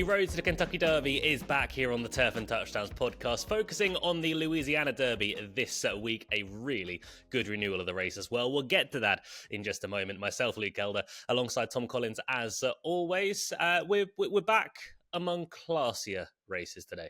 road to the Kentucky Derby is back here on the Turf and Touchdowns podcast, focusing on the Louisiana Derby this week. A really good renewal of the race as well. We'll get to that in just a moment. Myself, Luke Caldera, alongside Tom Collins, as always. We're back among classier races today.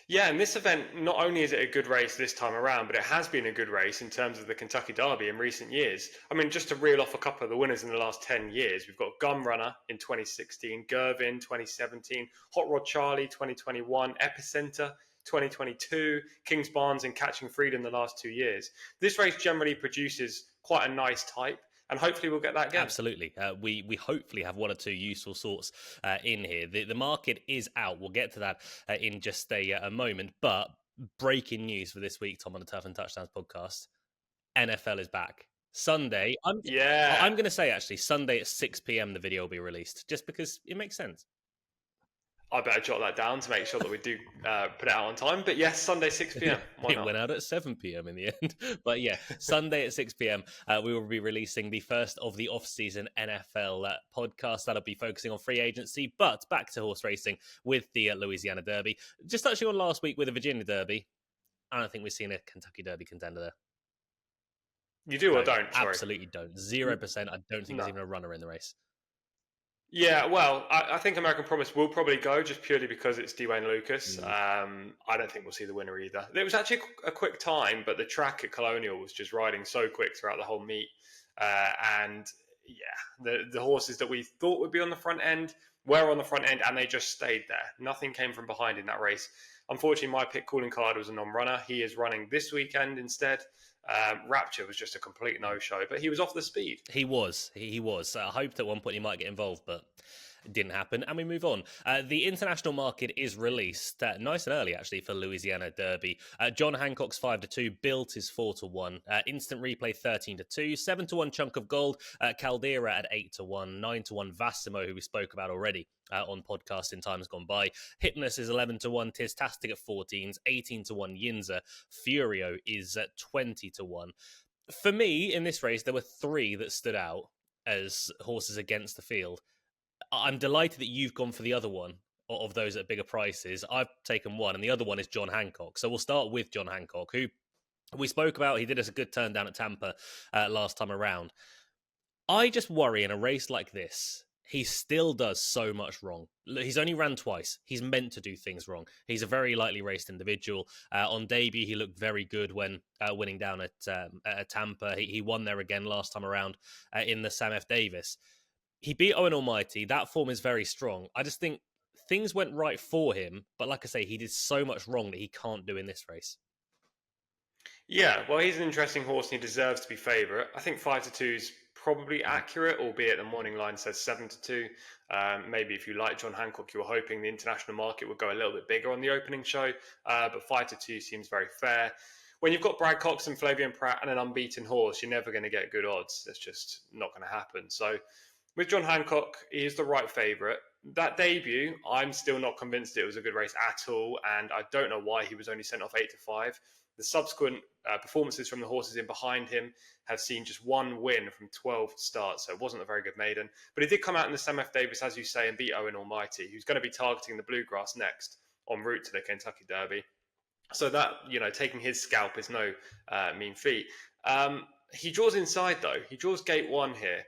Yeah, and this event, not only is it a good race this time around, but it has been a good race in terms of the Kentucky Derby in recent years. I mean, just to reel off a couple of the winners in the last 10 years, we've got Gun Runner in 2016, Gervin 2017, Hot Rod Charlie 2021, Epicenter 2022, Kings Barnes and Catching Freedom the last 2 years. This race generally produces quite a nice type, and hopefully we'll get that again. Absolutely. We hopefully have one or two useful sorts in here. The market is out. We'll get to that in just a moment. But breaking news for this week, Tom, on the Turf and Touchdowns podcast, NFL is back. Sunday. I'm going to say, actually, Sunday at 6 p.m. the video will be released, just because it makes sense. I better jot that down to make sure that we do put it out on time. But yes, Sunday 6 p.m. It went out at 7 p.m. in the end. But yeah, Sunday at 6 p.m. We will be releasing the first of the off-season NFL podcast. That'll be focusing on free agency. But back to horse racing with the Louisiana Derby. Just touching on last week with the Virginia Derby, I don't think we've seen a Kentucky Derby contender there. You do or don't? Sorry. Absolutely don't. 0%. I don't think there's even a runner in the race. Yeah, well, I think American Promise will probably go just purely because it's Dwayne Lucas. I don't think we'll see the winner either. It was actually a quick time, but the track at Colonial was just riding so quick throughout the whole meet. And yeah, the horses that we thought would be on the front end were on the front end, and they just stayed there. Nothing came from behind in that race. Unfortunately, my pick calling card was a non-runner. He is running this weekend instead. Rapture was just a complete no-show, but he was off the speed. He was. I hoped at one point he might get involved, but it didn't happen. And we move on. The international market is released nice and early, actually, for Louisiana Derby. John Hancock's 5-2, Built is 4-1, Instant Replay 13-2, 7-1 Chunk of Gold, Caldera at 8-1, 9-1 Vassimo, who we spoke about already on podcast in times gone by. Hypnus is 11-1, Tistastic at 14s, 18-1 Yinza, Furio is at 20-1. For me, in this race, there were three that stood out as horses against the field. I'm delighted that you've gone for the other one of those at bigger prices. I've taken one, and the other one is John Hancock. So we'll start with John Hancock, who we spoke about. He did us a good turn down at Tampa last time around. I just worry in a race like this, he still does so much wrong. He's only ran twice. He's meant to do things wrong. He's a very lightly raced individual. On debut, he looked very good when winning down at Tampa. He won there again last time around in the Sam F. Davis. He beat Owen Almighty. That form is very strong. I just think things went right for him, but like I say, he did so much wrong that he can't do in this race. Yeah, well, he's an interesting horse and he deserves to be favourite. I think 5-2 is probably accurate, albeit the morning line says 7-2. Maybe if you like John Hancock, you were hoping the international market would go a little bit bigger on the opening show, but 5-2 seems very fair. When you've got Brad Cox and Flavian Pratt and an unbeaten horse, you're never going to get good odds. That's just not going to happen. So with John Hancock, he is the right favourite. That debut, I'm still not convinced it was a good race at all, and I don't know why he was only sent off 8-5. The subsequent performances from the horses in behind him have seen just one win from 12 starts, so it wasn't a very good maiden. But he did come out in the Sam F. Davis, as you say, and beat Owen Almighty, who's going to be targeting the Bluegrass next en route to the Kentucky Derby. So that, taking his scalp is no mean feat. He draws inside, though. He draws gate one here.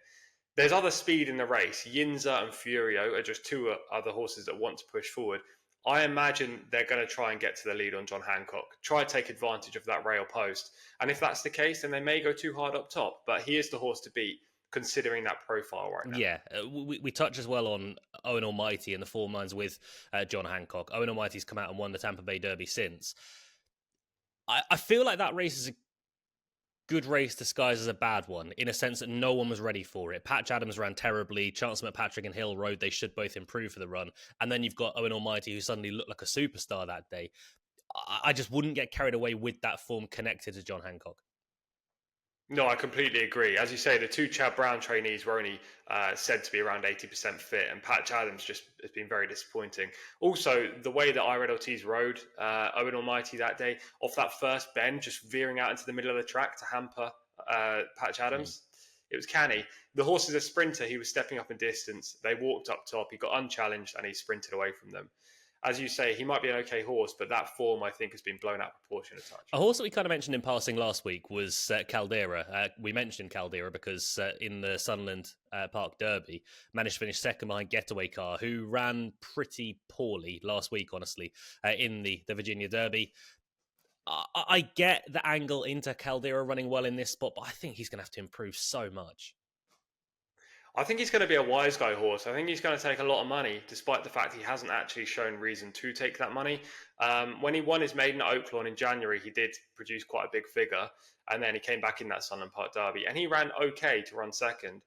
There's other speed in the race. Yinza and Furio are just two other horses that want to push forward. I imagine they're going to try and get to the lead on John Hancock, try to take advantage of that rail post. And if that's the case, then they may go too hard up top. But he is the horse to beat, considering that profile right now. Yeah, we touch as well on Owen Almighty and the form lines with John Hancock. Owen Almighty's come out and won the Tampa Bay Derby since. I feel like that race is a good race disguised as a bad one, in a sense that no one was ready for it. Patch Adams ran terribly. Chancellor McPatrick and Hill rode they should both improve for the run. And then you've got Owen Almighty, who suddenly looked like a superstar that day. I just wouldn't get carried away with that form connected to John Hancock. No, I completely agree. As you say, the two Chad Brown trainees were only said to be around 80% fit, and Patch Adams just has been very disappointing. Also, the way that Red Ortiz rode Owen Almighty that day, off that first bend, just veering out into the middle of the track to hamper Patch Adams, It was canny. The horse is a sprinter. He was stepping up in distance. They walked up top. He got unchallenged and he sprinted away from them. As you say, he might be an okay horse, but that form, I think, has been blown out of proportion a touch. A horse that we kind of mentioned in passing last week was Caldera. We mentioned Caldera because in the Sunderland Park Derby, managed to finish second behind Getaway Car, who ran pretty poorly last week, honestly, in the Virginia Derby. I get the angle into Caldera running well in this spot, but I think he's going to have to improve so much. I think he's going to be a wise guy horse. I think he's going to take a lot of money, despite the fact he hasn't actually shown reason to take that money. When he won his maiden at Oaklawn in January, he did produce quite a big figure, and then he came back in that Sunderland Park Derby, and he ran okay to run second.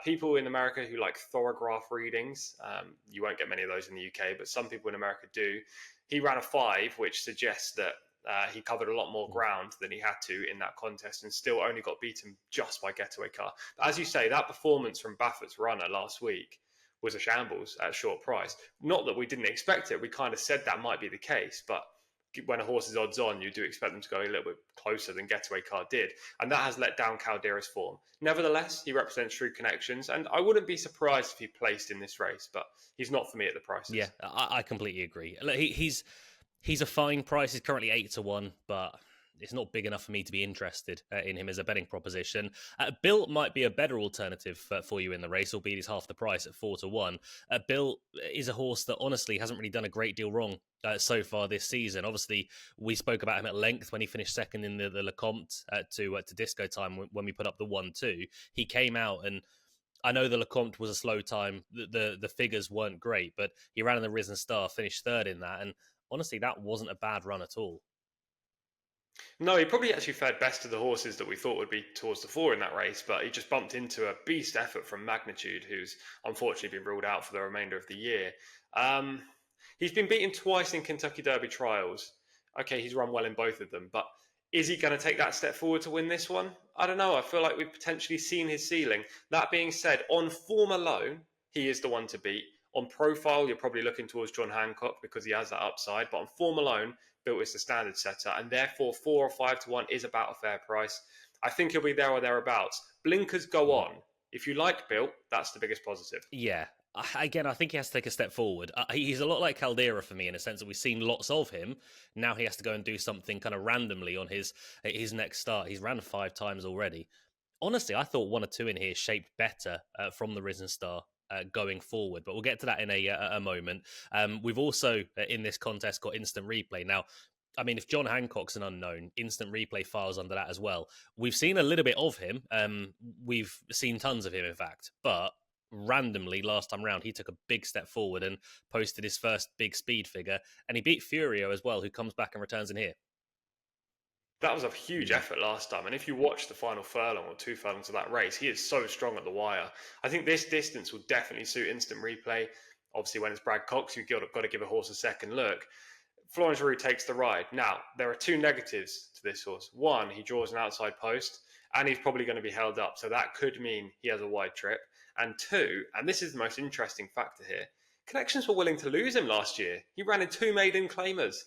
People in America who like thorograph readings, you won't get many of those in the UK, but some people in America do. He ran a 5, which suggests that he covered a lot more ground than he had to in that contest and still only got beaten just by Getaway Car. But as you say, that performance from Baffert's runner last week was a shambles at short price. Not that we didn't expect it. We kind of said that might be the case, but when a horse is odds on, you do expect them to go a little bit closer than Getaway Car did. And that has let down Caldera's form. Nevertheless, he represents True Connections, and I wouldn't be surprised if he placed in this race, but he's not for me at the prices. Yeah, I completely agree. He's a fine price. He's currently 8-1, but it's not big enough for me to be interested in him as a betting proposition. Bill might be a better alternative for you in the race, albeit he's half the price at 4-1. Bill is a horse that honestly hasn't really done a great deal wrong so far this season. Obviously, we spoke about him at length when he finished second in the Lecomte to Disco Time when we put up the 1-2. He came out and I know the Lecomte was a slow time. The figures weren't great, but he ran in the Risen Star, finished third in that, and honestly, that wasn't a bad run at all. No, he probably actually fared best to the horses that we thought would be towards the 4 in that race, but he just bumped into a beast effort from Magnitude, who's unfortunately been ruled out for the remainder of the year. He's been beaten twice in Kentucky Derby trials. Okay, he's run well in both of them, but is he going to take that step forward to win this one? I don't know. I feel like we've potentially seen his ceiling. That being said, on form alone, he is the one to beat. On profile, you're probably looking towards John Hancock because he has that upside. But on form alone, Built is the standard setter, and therefore 4 or 5-1 is about a fair price. I think he'll be there or thereabouts. Blinkers go on. If you like Built, that's the biggest positive. Yeah. Again, I think he has to take a step forward. He's a lot like Caldera for me in a sense that we've seen lots of him. Now he has to go and do something kind of randomly on his next start. He's ran 5 times already. Honestly, I thought 1 or 2 in here shaped better from the Risen Star. Going forward, but we'll get to that in a moment. We've also in this contest got instant replay. Now, I mean, if John Hancock's an unknown, instant replay files under that as well. We've seen a little bit of him. We've seen tons of him, in fact, but randomly last time round, he took a big step forward and posted his first big speed figure, and he beat Furio as well, who comes back and returns in here. That was a huge effort last time. And if you watch the final furlong or 2 furlongs of that race, he is so strong at the wire. I think this distance will definitely suit instant replay. Obviously, when it's Brad Cox, you've got to give a horse a second look. Florence Roux takes the ride. Now, there are 2 negatives to this horse. 1, he draws an outside post, and he's probably going to be held up. So that could mean he has a wide trip. And 2, and this is the most interesting factor here, Connections were willing to lose him last year. He ran in 2 maiden claimers.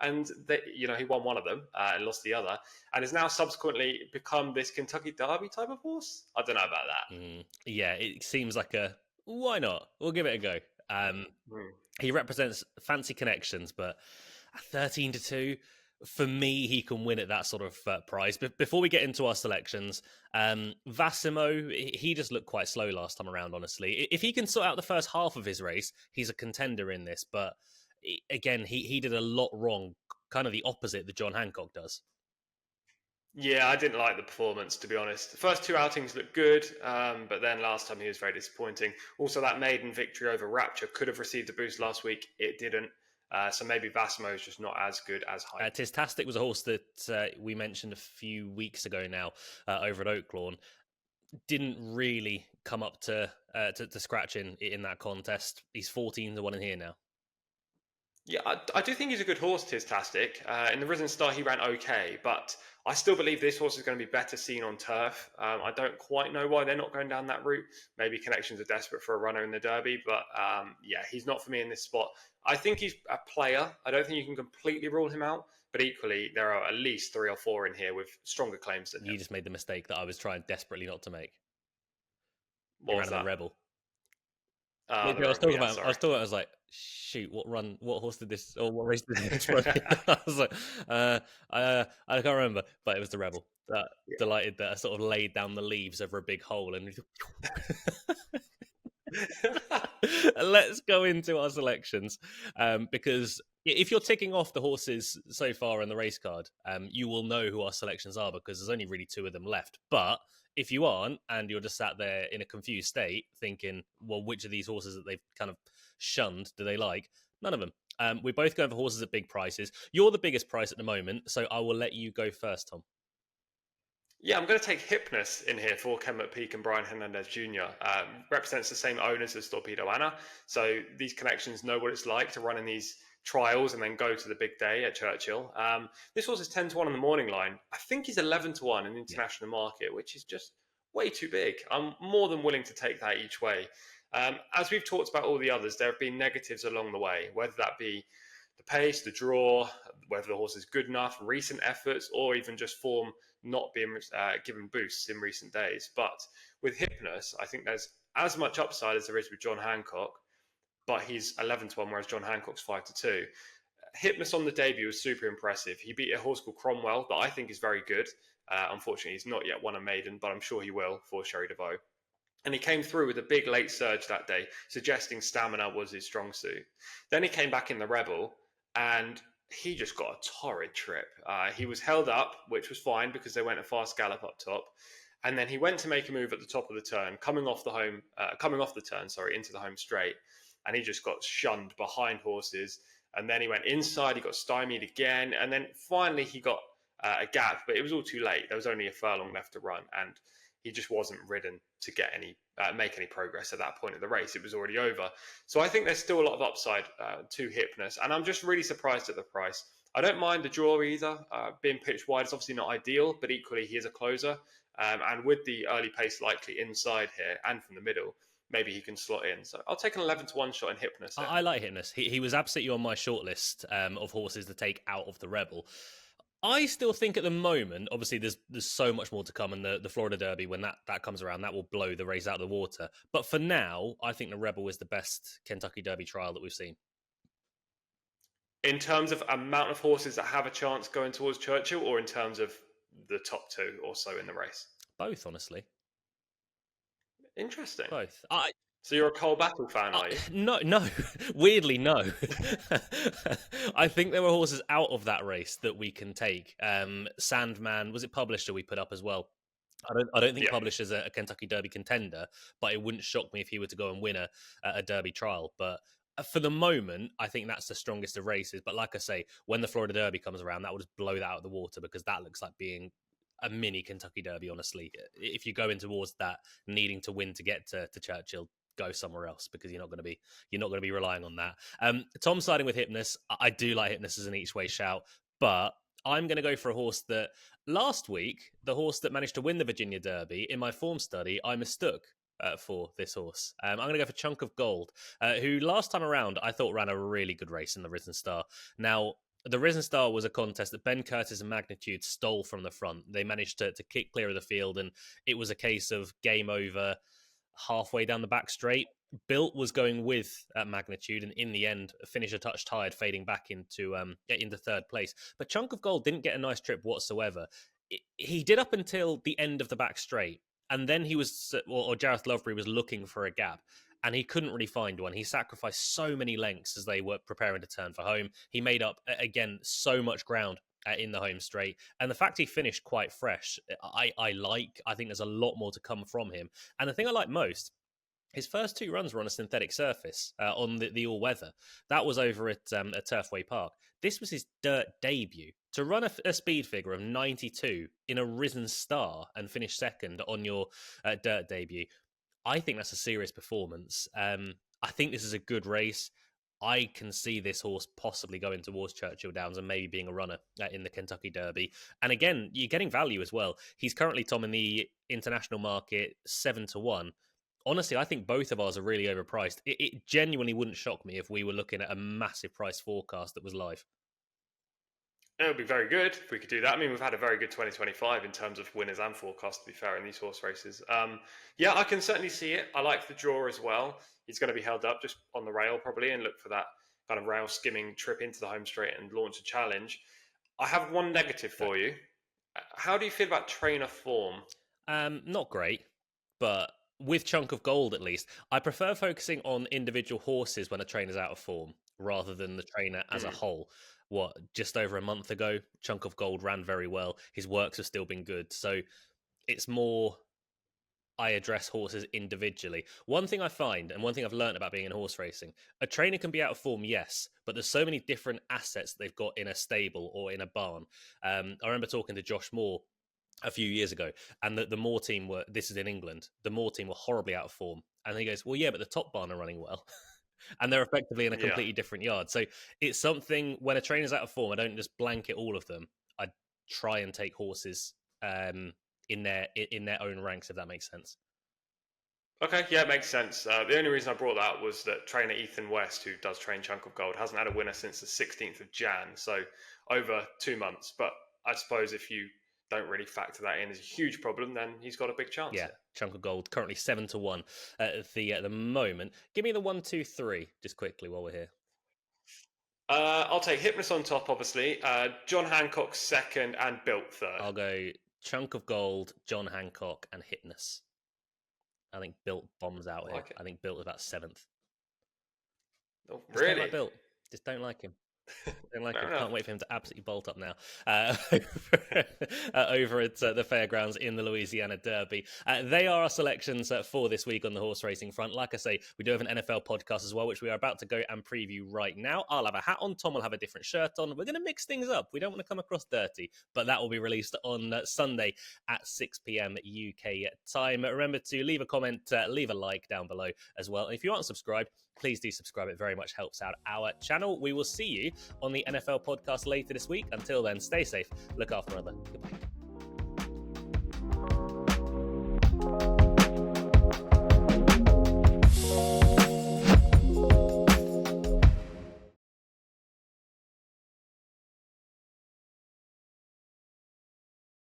And he won one of them and lost the other, and has now subsequently become this Kentucky Derby type of horse. I don't know about that. Yeah, it seems like why not? We'll give it a go. He represents Fancy Connections, but at 13-2, for me, he can win at that sort of price. But before we get into our selections, Vassimo, he just looked quite slow last time around, honestly. If he can sort out the first half of his race, he's a contender in this, but again, he did a lot wrong, kind of the opposite that John Hancock does. Yeah, I didn't like the performance, to be honest. The first 2 outings looked good, but then last time he was very disappointing. Also, that maiden victory over Rapture could have received a boost last week. It didn't. So maybe Vassimo is just not as good as hype. Tistastic was a horse that we mentioned a few weeks ago now over at Oaklawn. Didn't really come up to scratch in that contest. He's 14-1 in here now. Yeah, I do think he's a good horse, Tistastic. In the Risen Star, he ran okay, but I still believe this horse is going to be better seen on turf. I don't quite know why they're not going down that route. Maybe Connections are desperate for a runner in the Derby, but yeah, he's not for me in this spot. I think he's a player. I don't think you can completely rule him out, but equally, there are at least 3 or 4 in here with stronger claims than him. You just made the mistake that I was trying desperately not to make. He What ran was in the that? Rebel. Ah, Literally, the Rebel. Yeah, I was sorry. talking about. I was like, shoot, what horse did this, or what race did this run in? I was like, I can't remember, but it was the Rebel. Delighted that I sort of laid down the leaves over a big hole and. Let's go into our selections, because if you're ticking off the horses so far in the race card, you will know who our selections are because there's only really two of them left. But if you aren't, and you're just sat there in a confused state, thinking, well, which of these horses that they've kind of shunned do they like? None of them. We're both going for horses at big prices. You're the biggest price at the moment, so I will let you go first, Tom. Yeah, I'm going to take Hypnus in here for Ken McPeak and Brian Hernandez Jr. Represents the same owners as Torpedo Anna, so these connections know what it's like to run in these trials and then go to the big day at Churchill. This horse is 10 to 1 on the morning line. I think he's 11 to 1 in the Yeah. international market, which is just way too big. I'm more than willing to take that each way. As we've talked about all the others, there have been negatives along the way, whether that be the pace, the draw, whether the horse is good enough, recent efforts, or even just form not being given boosts in recent days. But with Hypnus, I think there's as much upside as there is with John Hancock, but he's 11 to 1, whereas John Hancock's 5 to 2. Hypnus on the debut was super impressive. He beat a horse called Cromwell that I think is very good. Unfortunately, he's not yet won a maiden, but I'm sure he will for Sherry DeVoe. And he came through with a big late surge that day, suggesting stamina was his strong suit. Then he came back in the Rebel, and he just got a torrid trip. He was held up, which was fine because they went a fast gallop up top, and then he went to make a move at the top of the turn, coming off the turn, sorry, into the home straight, and he just got shunned behind horses. And then he went inside, he got stymied again, and then finally he got a gap, but it was all too late. There was only a furlong left to run, and he just wasn't ridden to get make any progress at that point of the race. It was already over. So I think there's still a lot of upside to Hypnus, and I'm just really surprised at the price. I don't mind the draw either. Being pitched wide is obviously not ideal, but equally he is a closer, and with the early pace likely inside here and from the middle, maybe he can slot in. So I'll take an 11 to 1 shot in Hypnus here. I like Hypnus. He was absolutely on my shortlist of horses to take out of the Rebel. I still think at the moment, obviously, there's so much more to come, and the Florida Derby, when that comes around, that will blow the race out of the water. But for now, I think the Rebel is the best Kentucky Derby trial that we've seen. In terms of amount of horses that have a chance going towards Churchill, or in terms of the top two or so in the race? Both, honestly. Interesting. Both. So you're a Cole Battle fan, are you? No. Weirdly, no. I think there were horses out of that race that we can take. Sandman, was it Publisher we put up as well? I don't think Publisher's a Kentucky Derby contender, but it wouldn't shock me if he were to go and win a Derby trial. But for the moment, I think that's the strongest of races. But like I say, when the Florida Derby comes around, that will just blow that out of the water because that looks like being a mini Kentucky Derby, honestly. If you go in towards that needing to win to get to Churchill, go somewhere else because you're not going to be relying on that. Tom's siding with Hypnus. I do like Hypnus as an each way shout, but I'm going to go for a horse that last week, the horse that managed to win the Virginia Derby, in my form study, I mistook for this horse. I'm going to go for Chunk of Gold, who last time around I thought ran a really good race in the Risen Star. Now, the Risen Star was a contest that Ben Curtis and Magnitude stole from the front. They managed to kick clear of the field, and it was a case of game over halfway down the back straight. Built was going with Magnitude, and in the end, finish a touch tired, fading back into third place. But Chunk of Gold didn't get a nice trip whatsoever. He did up until the end of the back straight, and then he was, or Jareth Lovebury was looking for a gap, and he couldn't really find one. He sacrificed so many lengths as they were preparing to turn for home. He made up, again, so much ground in the home straight. And the fact he finished quite fresh, I like. I think there's a lot more to come from him. And the thing I like most, his first two runs were on a synthetic surface on the all-weather. That was over at Turfway Park. This was his dirt debut. To run a speed figure of 92 in a Risen Star and finish second on your dirt debut, I think that's a serious performance. I think this is a good race. I can see this horse possibly going towards Churchill Downs and maybe being a runner in the Kentucky Derby. And again, you're getting value as well. He's currently, Tom, in the international market 7 to 1. Honestly, I think both of ours are really overpriced. It genuinely wouldn't shock me if we were looking at a massive price forecast that was live. It would be very good if we could do that. I mean, we've had a very good 2025 in terms of winners and forecasts, to be fair, in these horse races. Yeah, I can certainly see it. I like the draw as well. He's going to be held up just on the rail probably and look for that kind of rail skimming trip into the home straight and launch a challenge. I have one negative for you. How do you feel about trainer form? Not great, but with Chunk of Gold at least, I prefer focusing on individual horses when a trainer's out of form rather than the trainer as a whole. Just over a month ago, Chunk of Gold ran very well. His works have still been good. So it's more I address horses individually. One thing I find, and one thing I've learned about being in horse racing, a trainer can be out of form, yes, but there's so many different assets they've got in a stable or in a barn. I remember talking to Josh Moore a few years ago, and the Moore team were, this is in England, the Moore team were horribly out of form. And he goes, well, yeah, but the top barn are running well. And they're effectively in a completely different yard. So it's something, when a trainer's out of form, I don't just blanket all of them. I try and take horses in their own ranks, if that makes sense. Okay, yeah, it makes sense. The only reason I brought that was that trainer Ethan West, who does train Chunk of Gold, hasn't had a winner since the 16th of Jan, so over 2 months. But I suppose if you don't really factor that in as a huge problem, then he's got a big chance. Yeah, Chunk of Gold currently 7-1 at the moment. Give me the 1, 2, 3 just quickly while we're here. I'll take Hypnos on top, obviously. John Hancock second, and Built third. I'll go Chunk of Gold, John Hancock, and Hypnos. I think Built bombs out here. I think Built is about 7th. Oh, really? Don't like Built. Just don't like him. Don't like him. Can't wait for him to absolutely bolt up now over at the fairgrounds in the Louisiana Derby. They are our selections for this week on the horse racing front. Like I say, we do have an NFL podcast as well, which we are about to go and preview right now. I'll have a hat on. Tom will have a different shirt on. We're going to mix things up. We don't want to come across dirty, but that will be released on Sunday at 6 p.m. UK time. Remember to leave a comment, leave a like down below as well. And if you aren't subscribed, please do subscribe. It very much helps out our channel. We will see you on the NFL podcast later this week. Until then, stay safe, look after one another. Goodbye.